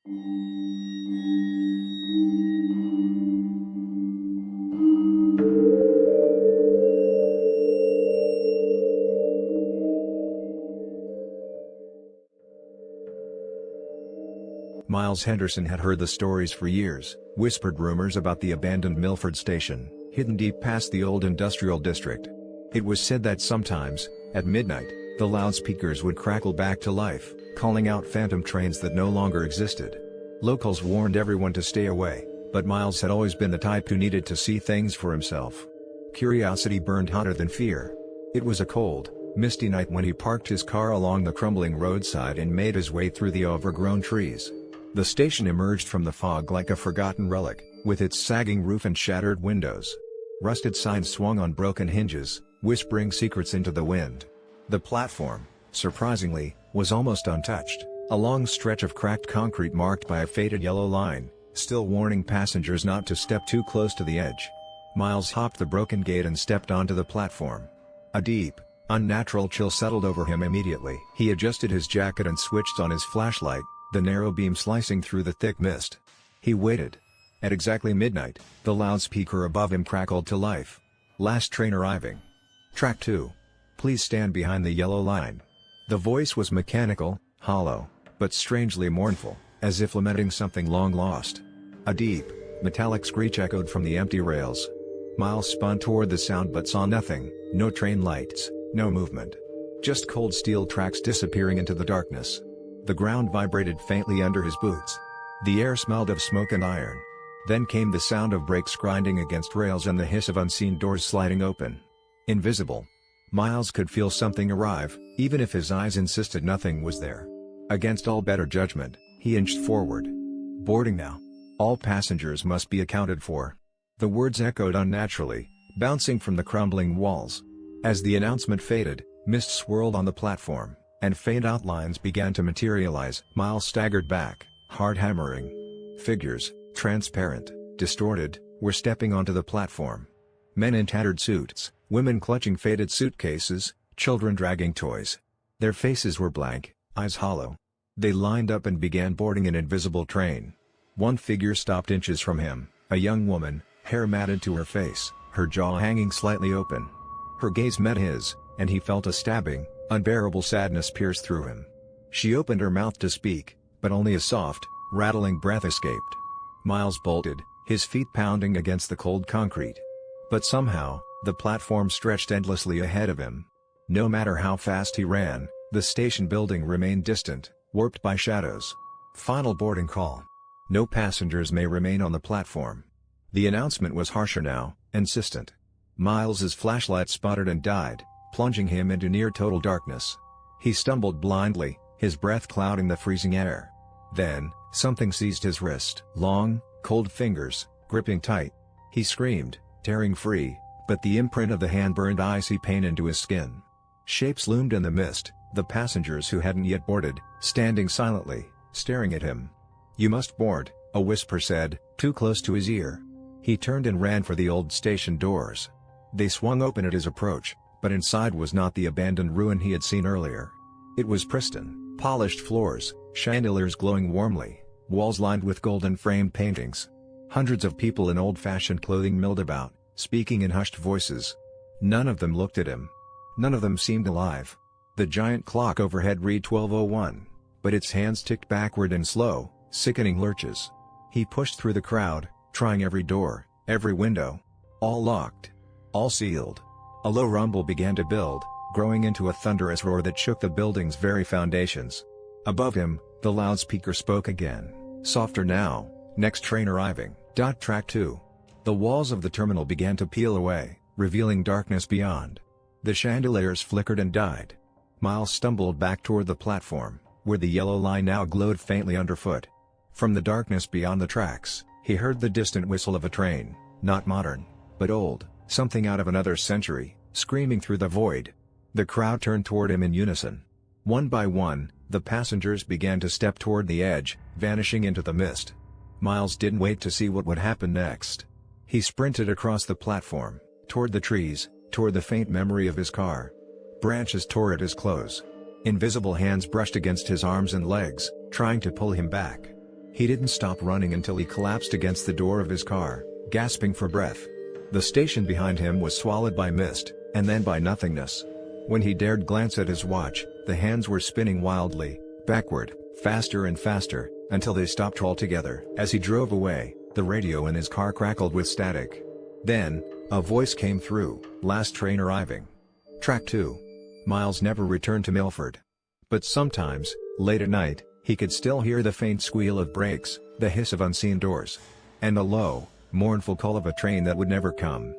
Miles Henderson had heard the stories for years, whispered rumors about the abandoned Milford station, hidden deep past the old industrial district. It was said that sometimes, at midnight, the loudspeakers would crackle back to life, calling out phantom trains that no longer existed. Locals warned everyone to stay away, but Miles had always been the type who needed to see things for himself. Curiosity burned hotter than fear. It was a cold, misty night when he parked his car along the crumbling roadside and made his way through the overgrown trees. The station emerged from the fog like a forgotten relic, with its sagging roof and shattered windows. Rusted signs swung on broken hinges, whispering secrets into the wind. The platform, surprisingly, was almost untouched, a long stretch of cracked concrete marked by a faded yellow line, still warning passengers not to step too close to the edge. Miles hopped the broken gate and stepped onto the platform. A deep, unnatural chill settled over him immediately. He adjusted his jacket and switched on his flashlight, the narrow beam slicing through the thick mist. He waited. At exactly midnight, the loudspeaker above him crackled to life. "Last train arriving. Track 2. Please stand behind the yellow line." The voice was mechanical, hollow, but strangely mournful, as if lamenting something long lost. A deep, metallic screech echoed from the empty rails. Miles spun toward the sound but saw nothing, no train lights, no movement. Just cold steel tracks disappearing into the darkness. The ground vibrated faintly under his boots. The air smelled of smoke and iron. Then came the sound of brakes grinding against rails and the hiss of unseen doors sliding open. Invisible. Miles could feel something arrive, even if his eyes insisted nothing was there. Against all better judgment, he inched forward. "Boarding now. All passengers must be accounted for." The words echoed unnaturally, bouncing from the crumbling walls. As the announcement faded, mist swirled on the platform, and faint outlines began to materialize. Miles staggered back, heart hammering. Figures, transparent, distorted, were stepping onto the platform. Men in tattered suits, women clutching faded suitcases, children dragging toys. Their faces were blank, eyes hollow. They lined up and began boarding an invisible train. One figure stopped inches from him, a young woman, hair matted to her face, her jaw hanging slightly open. Her gaze met his, and he felt a stabbing, unbearable sadness pierce through him. She opened her mouth to speak, but only a soft, rattling breath escaped. Miles bolted, his feet pounding against the cold concrete. But somehow, the platform stretched endlessly ahead of him. No matter how fast he ran, the station building remained distant, warped by shadows. Final boarding call. No passengers may remain on the platform. The announcement was harsher now, insistent. Miles's flashlight sputtered and died, plunging him into near-total darkness. He stumbled blindly, his breath clouding the freezing air. Then, something seized his wrist. Long, cold fingers, gripping tight. He screamed, tearing free, but the imprint of the hand burned icy pain into his skin. Shapes loomed in the mist, the passengers who hadn't yet boarded, standing silently, staring at him. "You must board," a whisper said, too close to his ear. He turned and ran for the old station doors. They swung open at his approach, but inside was not the abandoned ruin he had seen earlier. It was pristine, polished floors, chandeliers glowing warmly, walls lined with golden-framed paintings. Hundreds of people in old-fashioned clothing milled about, speaking in hushed voices. None of them looked at him. None of them seemed alive. The giant clock overhead read 12:01, but its hands ticked backward in slow, sickening lurches. He pushed through the crowd, trying every door, every window. All locked. All sealed. A low rumble began to build, growing into a thunderous roar that shook the building's very foundations. Above him, the loudspeaker spoke again, softer now. "Next train arriving. Track 2. The walls of the terminal began to peel away, revealing darkness beyond. The chandeliers flickered and died. Miles stumbled back toward the platform, where the yellow line now glowed faintly underfoot. From the darkness beyond the tracks, he heard the distant whistle of a train, not modern, but old, something out of another century, screaming through the void. The crowd turned toward him in unison. One by one, the passengers began to step toward the edge, vanishing into the mist. Miles didn't wait to see what would happen next. He sprinted across the platform, toward the trees, toward the faint memory of his car. Branches tore at his clothes. Invisible hands brushed against his arms and legs, trying to pull him back. He didn't stop running until he collapsed against the door of his car, gasping for breath. The station behind him was swallowed by mist, and then by nothingness. When he dared glance at his watch, the hands were spinning wildly, backward, faster and faster, until they stopped altogether. As he drove away, the radio in his car crackled with static. Then, a voice came through, "Last train arriving. Track 2. Miles never returned to Milford. But sometimes, late at night, he could still hear the faint squeal of brakes, the hiss of unseen doors, and a low, mournful call of a train that would never come.